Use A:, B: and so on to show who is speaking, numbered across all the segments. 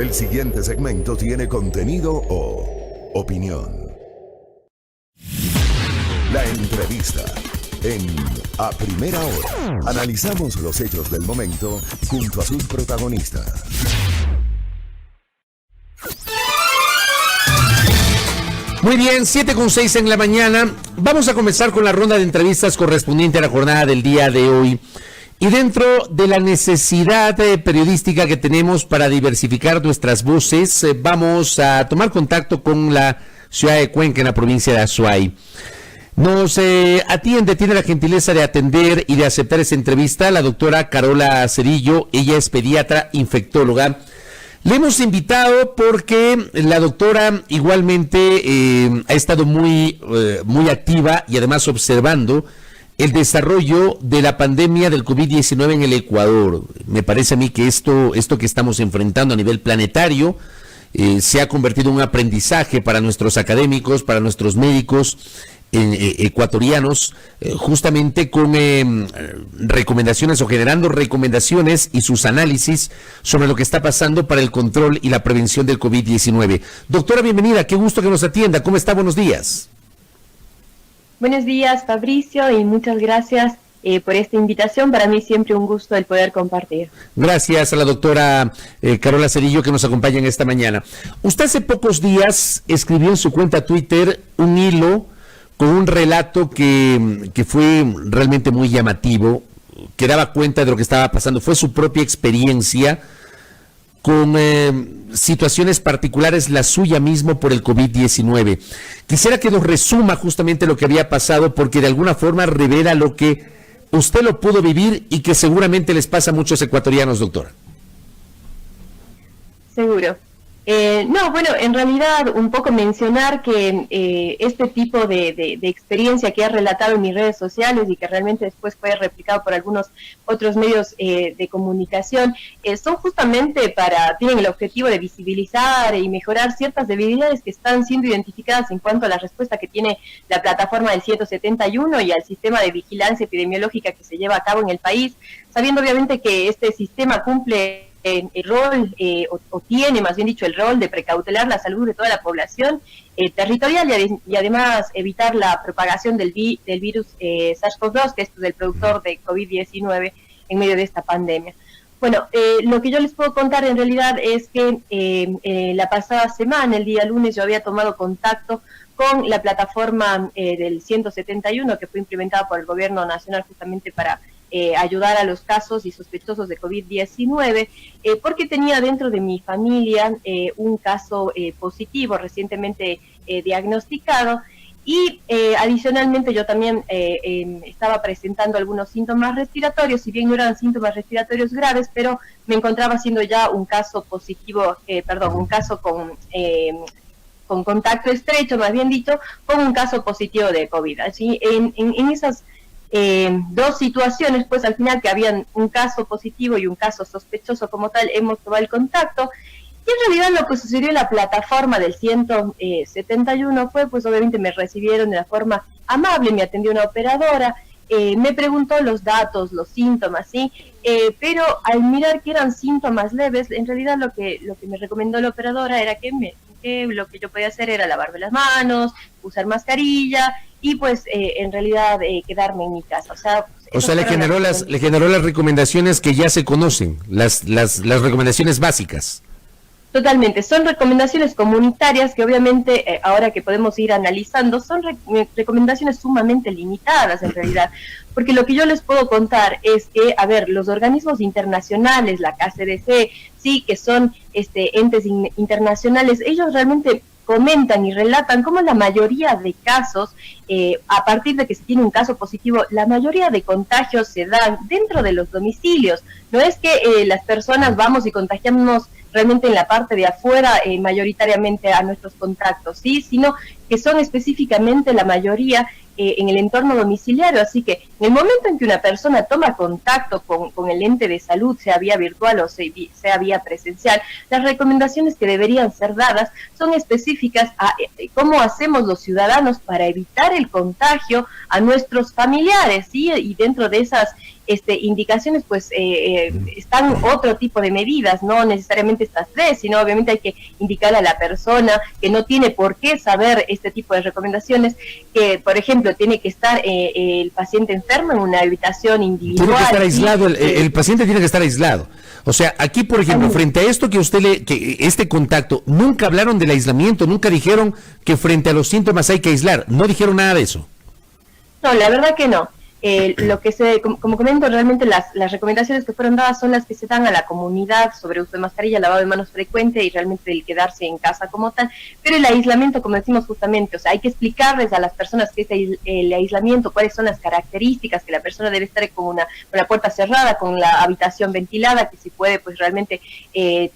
A: El siguiente segmento tiene contenido o opinión. La entrevista en A Primera Hora. Analizamos los hechos del momento junto a sus protagonistas.
B: Muy bien, 7:06 en la mañana. Vamos a comenzar con la ronda de entrevistas correspondiente a la jornada del día de hoy. Y dentro de la necesidad periodística que tenemos para diversificar nuestras voces, vamos a tomar contacto con la ciudad de Cuenca, en la provincia de Azuay. Nos atiende, tiene la gentileza de atender y de aceptar esta entrevista la doctora Carola Cerillo. Ella es pediatra infectóloga. Le hemos invitado porque la doctora igualmente ha estado muy activa y además observando el desarrollo de la pandemia del COVID-19 en el Ecuador. Me parece a mí que esto que estamos enfrentando a nivel planetario se ha convertido en un aprendizaje para nuestros académicos, para nuestros médicos ecuatorianos, justamente con recomendaciones o generando recomendaciones y sus análisis sobre lo que está pasando para el control y la prevención del COVID-19. Doctora, bienvenida, qué gusto que nos atienda. ¿Cómo está? Buenos días.
C: Buenos días, Fabricio, y muchas gracias por esta invitación. Para mí siempre un gusto el poder compartir.
B: Gracias a la doctora Carola Cerillo que nos acompaña en esta mañana. Usted hace pocos días escribió en su cuenta Twitter un hilo con un relato que fue realmente muy llamativo, que daba cuenta de lo que estaba pasando. Fue su propia experiencia con situaciones particulares, la suya mismo por el COVID-19. Quisiera que nos resuma justamente lo que había pasado, porque de alguna forma revela lo que usted lo pudo vivir y que seguramente les pasa a muchos ecuatorianos, doctora.
C: Seguro. En realidad un poco mencionar que este tipo de experiencia que he relatado en mis redes sociales y que realmente después fue replicado por algunos otros medios de comunicación, son justamente tienen el objetivo de visibilizar y mejorar ciertas debilidades que están siendo identificadas en cuanto a la respuesta que tiene la plataforma del 171 y al sistema de vigilancia epidemiológica que se lleva a cabo en el país, sabiendo obviamente que este sistema cumple el rol, o tiene más bien dicho el rol de precautelar la salud de toda la población territorial y además evitar la propagación del virus SARS-CoV-2, que es el productor de COVID-19 en medio de esta pandemia. Bueno, lo que yo les puedo contar en realidad es que la pasada semana, el día lunes, yo había tomado contacto con la plataforma del 171 que fue implementada por el gobierno nacional justamente para ayudar a los casos y sospechosos de COVID-19, porque tenía dentro de mi familia un caso positivo recientemente diagnosticado y adicionalmente yo también estaba presentando algunos síntomas respiratorios, si bien no eran síntomas respiratorios graves, pero me encontraba siendo ya un caso positivo, un caso con contacto estrecho, más bien dicho, con un caso positivo de COVID. Así, en esas dos situaciones, pues al final que habían un caso positivo y un caso sospechoso como tal, hemos tomado el contacto, y en realidad lo que sucedió en la plataforma del 171 fue, pues obviamente me recibieron de una forma amable, me atendió una operadora, me preguntó los datos, los síntomas, ¿sí? Pero al mirar que eran síntomas leves, en realidad lo que me recomendó la operadora era que lo que yo podía hacer era lavarme las manos, usar mascarilla y pues en realidad quedarme en mi casa.
B: O sea, le generó las recomendaciones que ya se conocen, las recomendaciones básicas.
C: Totalmente, son recomendaciones comunitarias que obviamente ahora que podemos ir analizando son recomendaciones sumamente limitadas en realidad, porque lo que yo les puedo contar es que, los organismos internacionales, la KCDC, sí, que son entes internacionales, ellos realmente comentan y relatan cómo la mayoría de casos, a partir de que se tiene un caso positivo, la mayoría de contagios se dan dentro de los domicilios. No es que las personas vamos y contagiamos realmente en la parte de afuera, mayoritariamente a nuestros contactos, ¿sí? Sino que son específicamente la mayoría en el entorno domiciliario, así que en el momento en que una persona toma contacto con el ente de salud, sea vía virtual o sea vía presencial, las recomendaciones que deberían ser dadas son específicas a cómo hacemos los ciudadanos para evitar el contagio a nuestros familiares, ¿sí? Y dentro de esas indicaciones, pues están otro tipo de medidas, no necesariamente estas tres, sino obviamente hay que indicar a la persona que no tiene por qué saber este tipo de recomendaciones, que por ejemplo tiene que estar el paciente enfermo en una habitación individual.
B: Tiene que estar aislado, el paciente tiene que estar aislado. O sea, aquí por ejemplo, frente a esto que que este contacto, nunca hablaron del aislamiento, nunca dijeron que frente a los síntomas hay que aislar, no dijeron nada de eso.
C: No, la verdad que no. Lo que como comento, realmente las recomendaciones que fueron dadas son las que se dan a la comunidad sobre uso de mascarilla, lavado de manos frecuente y realmente el quedarse en casa como tal, pero el aislamiento, como decimos justamente, o sea, hay que explicarles a las personas que el aislamiento, cuáles son las características, que la persona debe estar con la puerta cerrada, con la habitación ventilada, que si puede pues realmente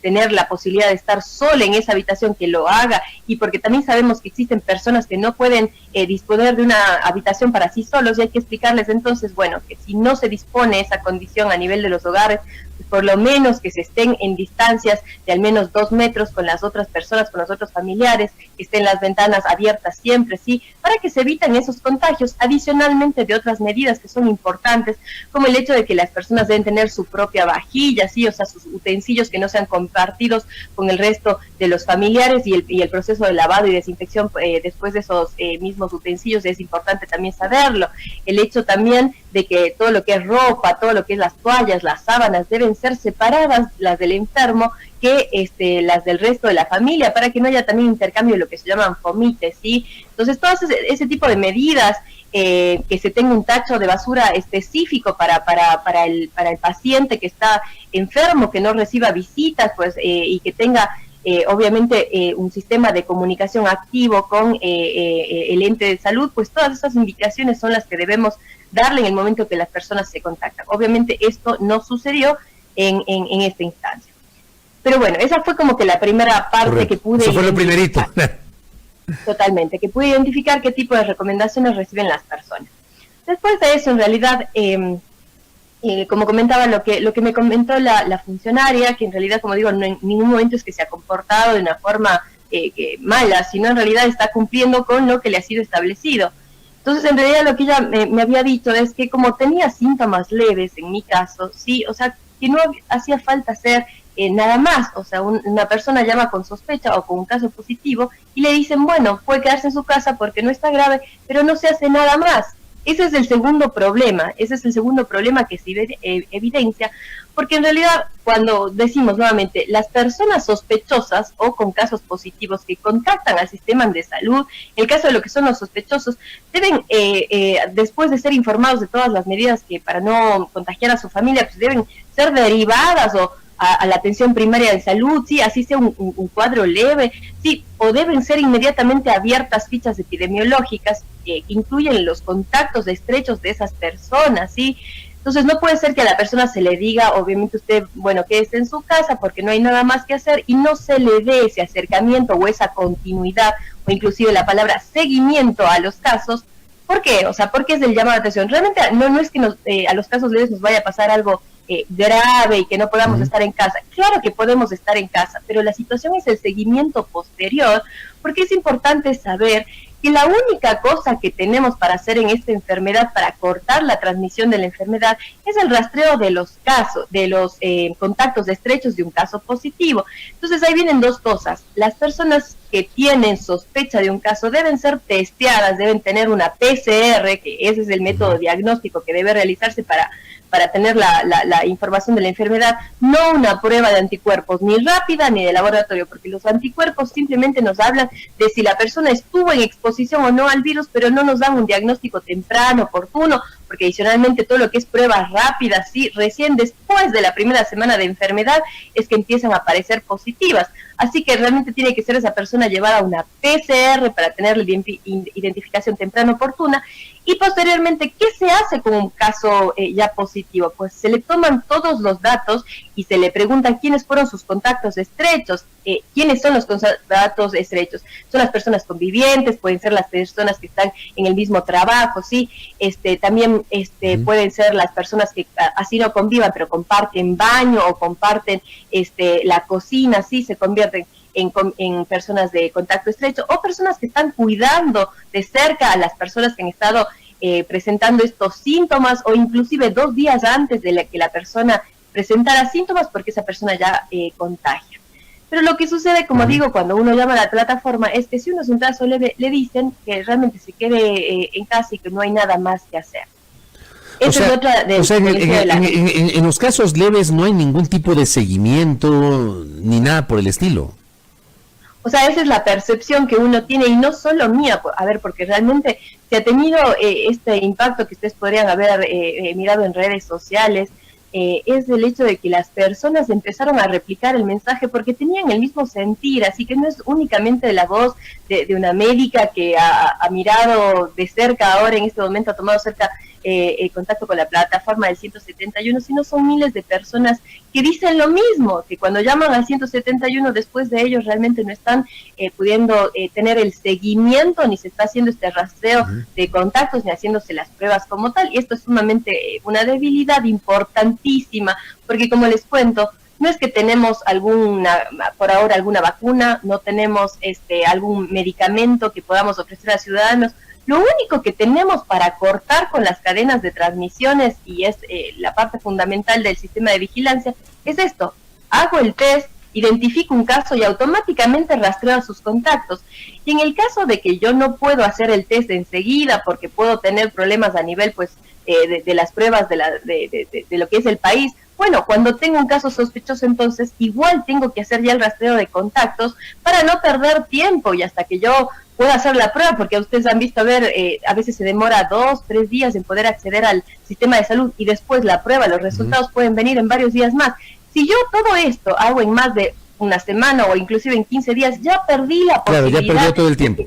C: tener la posibilidad de estar sola en esa habitación, que lo haga, y porque también sabemos que existen personas que no pueden disponer de una habitación para sí solos, y hay que explicarles entonces, bueno, que si no se dispone esa condición a nivel de los hogares, pues por lo menos que se estén en distancias de al menos 2 metros con las otras personas, con los otros familiares, que estén las ventanas abiertas siempre, ¿sí? Para que se eviten esos contagios, adicionalmente de otras medidas que son importantes, como el hecho de que las personas deben tener su propia vajilla, ¿sí? O sea, sus utensilios que no sean compartidos con el resto de los familiares, y el proceso de lavado y desinfección después de esos mismos utensilios es importante también saberlo. El hecho también de que todo lo que es ropa, todo lo que es las toallas, las sábanas, deben ser separadas, las del enfermo, que las del resto de la familia, para que no haya también intercambio de lo que se llaman fomites, ¿sí? Entonces, todo ese tipo de medidas, que se tenga un tacho de basura específico para el paciente que está enfermo, que no reciba visitas, pues, y que tenga obviamente un sistema de comunicación activo con el ente de salud, pues todas esas indicaciones son las que debemos darle en el momento que las personas se contactan. Obviamente esto no sucedió en esta instancia. Pero bueno, esa fue como que la primera parte. Correcto. Que pude...
B: Eso fue lo primerito.
C: Totalmente, que pude identificar qué tipo de recomendaciones reciben las personas. Después de eso, en realidad, como comentaba, lo que me comentó la funcionaria, que en realidad, como digo, no en ningún momento es que se ha comportado de una forma mala, sino en realidad está cumpliendo con lo que le ha sido establecido. Entonces, en realidad, lo que ella me había dicho es que como tenía síntomas leves, en mi caso, sí, o sea, que no hacía falta hacer nada más, o sea, una persona llama con sospecha o con un caso positivo y le dicen, bueno, puede quedarse en su casa porque no está grave, pero no se hace nada más. Ese es el segundo problema, que se evidencia, porque en realidad cuando decimos nuevamente, las personas sospechosas o con casos positivos que contactan al sistema de salud, en el caso de lo que son los sospechosos, deben, después de ser informados de todas las medidas que para no contagiar a su familia, pues deben ser derivadas o a la atención primaria de salud, sí, así sea un cuadro leve, sí, o deben ser inmediatamente abiertas fichas epidemiológicas que incluyen los contactos estrechos de esas personas, sí. Entonces no puede ser que a la persona se le diga, obviamente usted, bueno, quédese en su casa porque no hay nada más que hacer, y no se le dé ese acercamiento o esa continuidad, o inclusive la palabra seguimiento a los casos. ¿Por qué? O sea, ¿por qué es el llamado de atención? Realmente no es que a los casos leves nos vaya a pasar algo grave y que no podamos estar en casa. Claro que podemos estar en casa, pero la situación es el seguimiento posterior, porque es importante saber que la única cosa que tenemos para hacer en esta enfermedad, para cortar la transmisión de la enfermedad, es el rastreo de los casos, de los contactos estrechos de un caso positivo. Entonces ahí vienen dos cosas. Las personas que tienen sospecha de un caso deben ser testeadas, deben tener una PCR, que ese es el método diagnóstico que debe realizarse para tener la información de la enfermedad, no una prueba de anticuerpos, ni rápida ni de laboratorio, porque los anticuerpos simplemente nos hablan de si la persona estuvo en exposición o no al virus, pero no nos dan un diagnóstico temprano, oportuno, porque adicionalmente todo lo que es pruebas rápidas, sí, recién después de la primera semana de enfermedad es que empiezan a aparecer positivas. Así que realmente tiene que ser esa persona llevada a una PCR para tener la identificación temprana oportuna. Y posteriormente, ¿qué se hace con un caso ya positivo? Pues se le toman todos los datos y se le pregunta quiénes fueron sus contactos estrechos. ¿Quiénes son los contactos estrechos? Son las personas convivientes, pueden ser las personas que están en el mismo trabajo, ¿sí? También pueden ser las personas que así no convivan, pero comparten baño o comparten la cocina, ¿sí? Se convierten en personas de contacto estrecho, o personas que están cuidando de cerca a las personas que han estado presentando estos síntomas, o inclusive 2 días antes de que la persona presentara síntomas, porque esa persona ya contagia. Pero lo que sucede, como digo, cuando uno llama a la plataforma, es que si uno es un caso leve, le dicen que realmente se quede en casa y que no hay nada más que hacer.
B: Esa es otra en los casos leves no hay ningún tipo de seguimiento ni nada por el estilo.
C: O sea, esa es la percepción que uno tiene, y no solo mía, a ver, porque realmente se ha tenido este impacto que ustedes podrían haber mirado en redes sociales, es el hecho de que las personas empezaron a replicar el mensaje porque tenían el mismo sentir, así que no es únicamente la voz de una médica que ha mirado de cerca ahora en este momento, ha tomado cerca contacto con la plataforma del 171, sino son miles de personas que dicen lo mismo, que cuando llaman al 171 después de ellos realmente no están pudiendo tener el seguimiento, ni se está haciendo este rastreo de contactos, ni haciéndose las pruebas como tal, y esto es sumamente una debilidad importantísima, porque como les cuento, no es que tenemos por ahora alguna vacuna, no tenemos algún medicamento que podamos ofrecer a ciudadanos. Lo único que tenemos para cortar con las cadenas de transmisiones, y es la parte fundamental del sistema de vigilancia, es esto: hago el test, identifico un caso y automáticamente rastreo a sus contactos. Y en el caso de que yo no puedo hacer el test enseguida porque puedo tener problemas a nivel de las pruebas de lo que es el país, bueno, cuando tengo un caso sospechoso, entonces igual tengo que hacer ya el rastreo de contactos para no perder tiempo y hasta que yo pueda hacer la prueba, porque ustedes han visto, a veces se demora 2-3 días en poder acceder al sistema de salud, y después la prueba, los resultados pueden venir en varios días más. Si yo todo esto hago en más de una semana o inclusive en 15 días, ya perdí la posibilidad.
B: Claro, ya perdió todo el tiempo.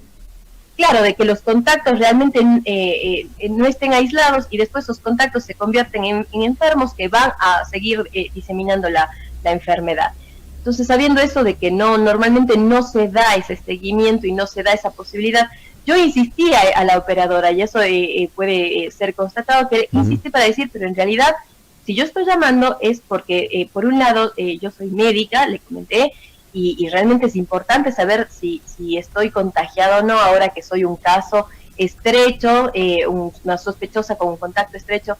C: Claro, de que los contactos realmente no estén aislados y después esos contactos se convierten en enfermos que van a seguir diseminando la enfermedad. Entonces, sabiendo eso de que normalmente no se da ese seguimiento y no se da esa posibilidad, yo insistí a la operadora, y eso puede ser constatado, que insistí para decir, pero en realidad, si yo estoy llamando es porque, por un lado, yo soy médica, le comenté, y realmente es importante saber si estoy contagiada o no, ahora que soy un caso estrecho, una sospechosa con un contacto estrecho,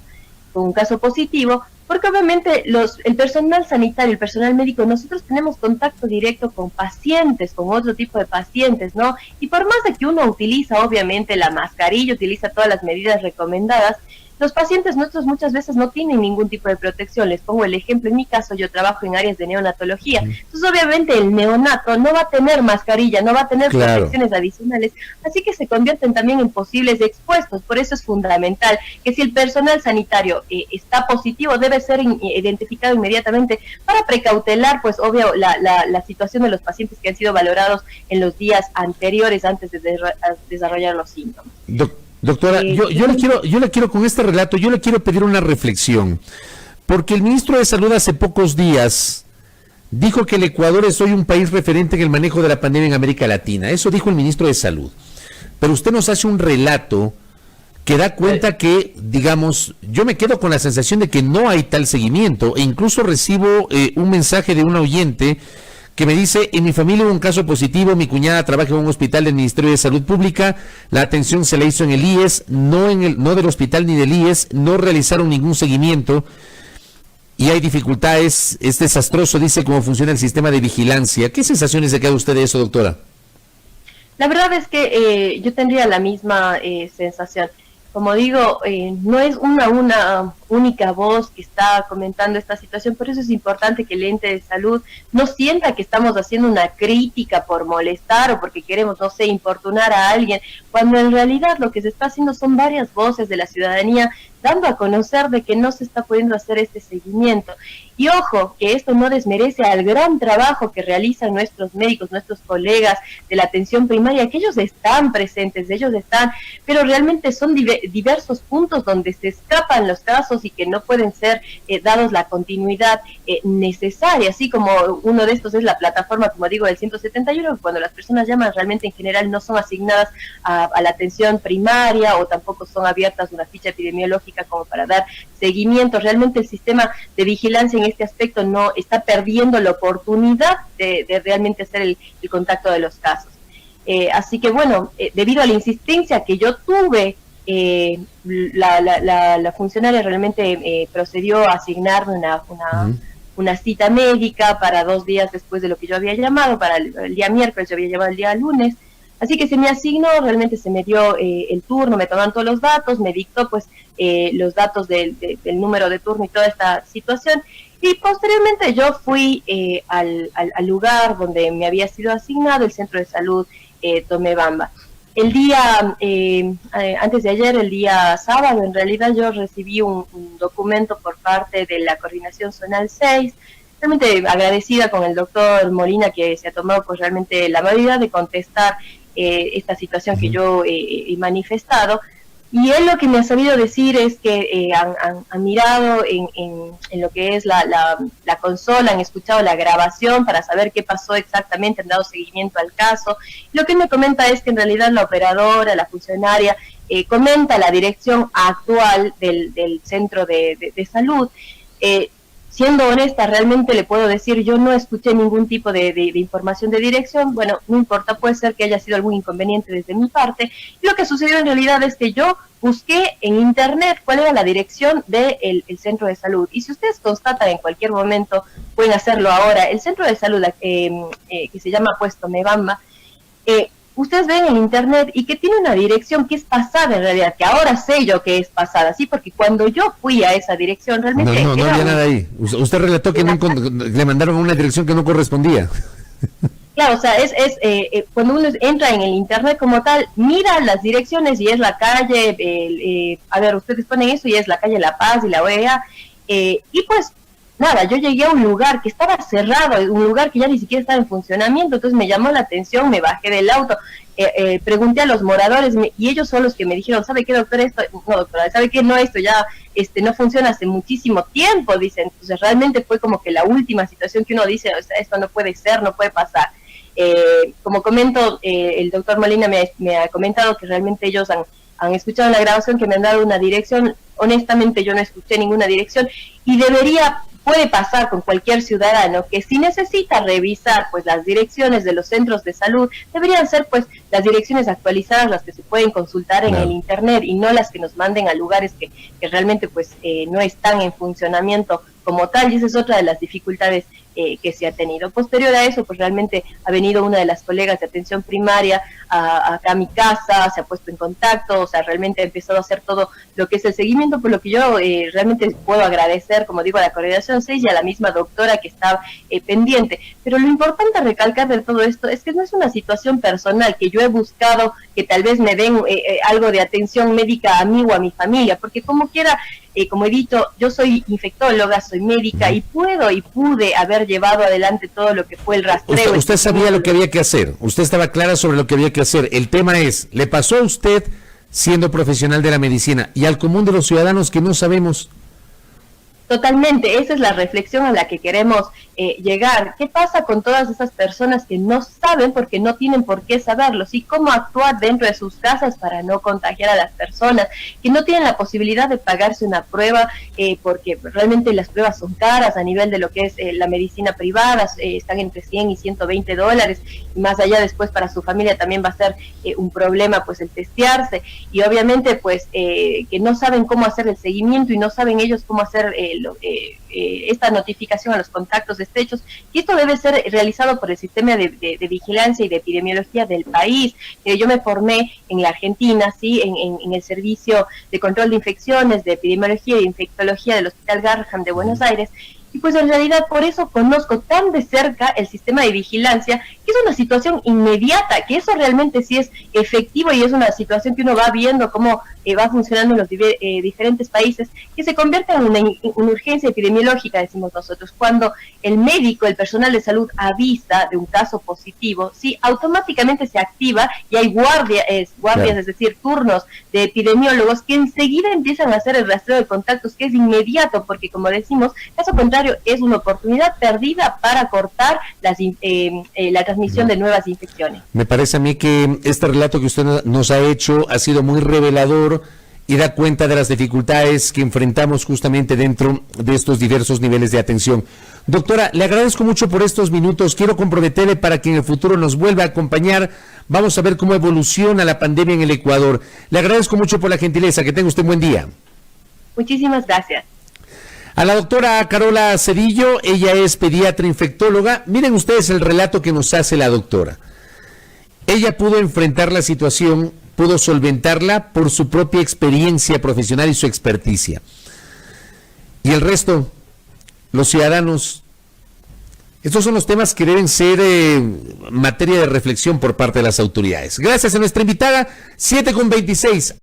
C: con un caso positivo, porque obviamente el personal sanitario, el personal médico, nosotros tenemos contacto directo con pacientes, con otro tipo de pacientes, ¿no? Y por más de que uno utiliza obviamente la mascarilla, utiliza todas las medidas recomendadas, los pacientes nuestros muchas veces no tienen ningún tipo de protección. Les pongo el ejemplo, en mi caso yo trabajo en áreas de neonatología, entonces obviamente el neonato no va a tener mascarilla, no va a tener protecciones adicionales, así que se convierten también en posibles expuestos. Por eso es fundamental que si el personal sanitario está positivo, debe ser identificado inmediatamente para precautelar, pues obvio, la situación de los pacientes que han sido valorados en los días anteriores antes de desarrollar los síntomas.
B: Doctora, yo le quiero con este relato, yo le quiero pedir una reflexión, porque el ministro de Salud hace pocos días dijo que el Ecuador es hoy un país referente en el manejo de la pandemia en América Latina. Eso dijo el ministro de Salud. Pero usted nos hace un relato que da cuenta que, digamos, yo me quedo con la sensación de que no hay tal seguimiento, e incluso recibo un mensaje de un oyente que me dice: en mi familia hubo un caso positivo, mi cuñada trabaja en un hospital del Ministerio de Salud Pública, la atención se la hizo en el IES, no del hospital ni del IES, no realizaron ningún seguimiento y hay dificultades, es desastroso, dice, cómo funciona el sistema de vigilancia. ¿Qué sensaciones se queda usted de eso, doctora?
C: La verdad es que yo tendría la misma sensación. Como digo, no es una única voz que está comentando esta situación. Por eso es importante que el ente de salud no sienta que estamos haciendo una crítica por molestar o porque queremos, no sé, importunar a alguien, cuando en realidad lo que se está haciendo son varias voces de la ciudadanía dando a conocer de que no se está pudiendo hacer este seguimiento. Y ojo, que esto no desmerece al gran trabajo que realizan nuestros médicos, nuestros colegas de la atención primaria, que ellos están presentes, ellos están, pero realmente son diversos puntos donde se escapan los casos y que no pueden ser dados la continuidad necesaria, así como uno de estos es la plataforma, como digo, del 171, cuando las personas llaman realmente en general no son asignadas a la atención primaria o tampoco son abiertas una ficha epidemiológica como para dar seguimiento. Realmente el sistema de vigilancia en este aspecto no está perdiendo la oportunidad de realmente hacer el contacto de los casos. Así que bueno, debido a la insistencia que yo tuve, la funcionaria realmente procedió a asignarme una cita médica para 2 días después de lo que yo había llamado, para el día miércoles, yo había llamado el día lunes. Así que se me asignó, realmente se me dio el turno, me tomaron todos los datos, me dictó pues los datos del número de turno y toda esta situación. Y posteriormente yo fui al lugar donde me había sido asignado, el centro de salud Tomebamba. El día, antes de ayer, el día sábado, en realidad yo recibí un documento por parte de la Coordinación Zonal 6, realmente agradecida con el doctor Molina, que se ha tomado pues realmente la amabilidad de contestar esta situación que yo he manifestado. Y él lo que me ha sabido decir es que han mirado en lo que es la consola, han escuchado la grabación para saber qué pasó exactamente, han dado seguimiento al caso. Lo que él me comenta es que en realidad la operadora, la funcionaria, comenta la dirección actual del centro de salud. Siendo honesta, realmente le puedo decir, yo no escuché ningún tipo de información de dirección. Bueno, no importa, puede ser que haya sido algún inconveniente desde mi parte. Y lo que sucedió en realidad es que yo busqué en internet cuál era la dirección del centro de salud. Y si ustedes constatan en cualquier momento, pueden hacerlo ahora, el centro de salud que se llama pues Tomebamba, ustedes ven en internet y que tiene una dirección que es pasada en realidad, que ahora sé yo que es pasada, ¿sí? Porque cuando yo fui a esa dirección realmente...
B: No había nada ahí. Usted relató que le mandaron a una dirección que no correspondía.
C: Claro, o sea, cuando uno entra en el internet como tal, mira las direcciones y es la calle, a ver, ustedes ponen eso y es la calle La Paz y la OEA, y pues... Nada, yo llegué a un lugar que estaba cerrado, un lugar que ya ni siquiera estaba en funcionamiento, entonces me llamó la atención, me bajé del auto, pregunté a los moradores y ellos son los que me dijeron, ¿sabe qué, doctora? No, doctora, ¿sabe qué? No, esto ya no funciona hace muchísimo tiempo, dicen. Entonces realmente fue como que la última situación que uno dice, o sea, esto no puede ser, no puede pasar. Como comento, el doctor Molina me ha comentado que realmente ellos han escuchado la grabación, que me han dado una dirección. Honestamente yo no escuché ninguna dirección y puede pasar con cualquier ciudadano que si necesita revisar pues las direcciones de los centros de salud, deberían ser pues las direcciones actualizadas, las que se pueden consultar en el internet y no las que nos manden a lugares que realmente pues no están en funcionamiento como tal, y esa es otra de las dificultades que se ha tenido. Posterior a eso, pues realmente ha venido una de las colegas de atención primaria acá a mi casa, se ha puesto en contacto, o sea, realmente ha empezado a hacer todo lo que es el seguimiento, por lo que yo realmente puedo agradecer, como digo, a la Coordinación 6 y a la misma doctora que está pendiente. Pero lo importante a recalcar de todo esto es que no es una situación personal, que yo he buscado que tal vez me den algo de atención médica a mí o a mi familia, porque como quiera, como he dicho, yo soy infectóloga, soy médica y pude haber llevado adelante todo lo que fue el rastreo.
B: Usted sabía lo que había que hacer, usted estaba clara sobre lo que había que hacer. El tema es, ¿le pasó a usted siendo profesional de la medicina y al común de los ciudadanos que no sabemos?
C: Totalmente, esa es la reflexión a la que queremos llegar. ¿Qué pasa con todas esas personas que no saben porque no tienen por qué saberlo? ¿Sí? ¿Cómo actuar dentro de sus casas para no contagiar a las personas? Que no tienen la posibilidad de pagarse una prueba porque realmente las pruebas son caras a nivel de lo que es la medicina privada, están entre 100 y 120 dólares, y más allá después para su familia también va a ser un problema pues el testearse, y obviamente pues que no saben cómo hacer el seguimiento y no saben ellos cómo hacer esta notificación a los contactos estrechos, y esto debe ser realizado por el sistema de vigilancia y de epidemiología del país. Yo me formé en la Argentina, ¿sí? en el servicio de control de infecciones, de epidemiología y infectología del Hospital Garrahan de Buenos Aires, y pues en realidad por eso conozco tan de cerca el sistema de vigilancia, que es una situación inmediata, que eso realmente sí es efectivo y es una situación que uno va viendo cómo va funcionando en los diferentes países, que se convierte en una urgencia epidemiológica, decimos nosotros. Cuando el médico, el personal de salud avisa de un caso positivo, sí, automáticamente se activa y hay guardias, claro, es decir, turnos de epidemiólogos que enseguida empiezan a hacer el rastreo de contactos, que es inmediato, porque como decimos, caso contrario es una oportunidad perdida para cortar la transmisión de nuevas infecciones.
B: Me parece a mí que este relato que usted nos ha hecho ha sido muy revelador y da cuenta de las dificultades que enfrentamos justamente dentro de estos diversos niveles de atención. Doctora, le agradezco mucho por estos minutos. Quiero comprometerle para que en el futuro nos vuelva a acompañar. Vamos a ver cómo evoluciona la pandemia en el Ecuador. Le agradezco mucho por la gentileza. Que tenga usted un buen día.
C: Muchísimas gracias.
B: A la doctora Carola Cedillo, ella es pediatra infectóloga. Miren ustedes el relato que nos hace la doctora. Ella pudo enfrentar la situación, pudo solventarla por su propia experiencia profesional y su experticia. Y el resto, los ciudadanos, estos son los temas que deben ser materia de reflexión por parte de las autoridades. Gracias a nuestra invitada, 7:26.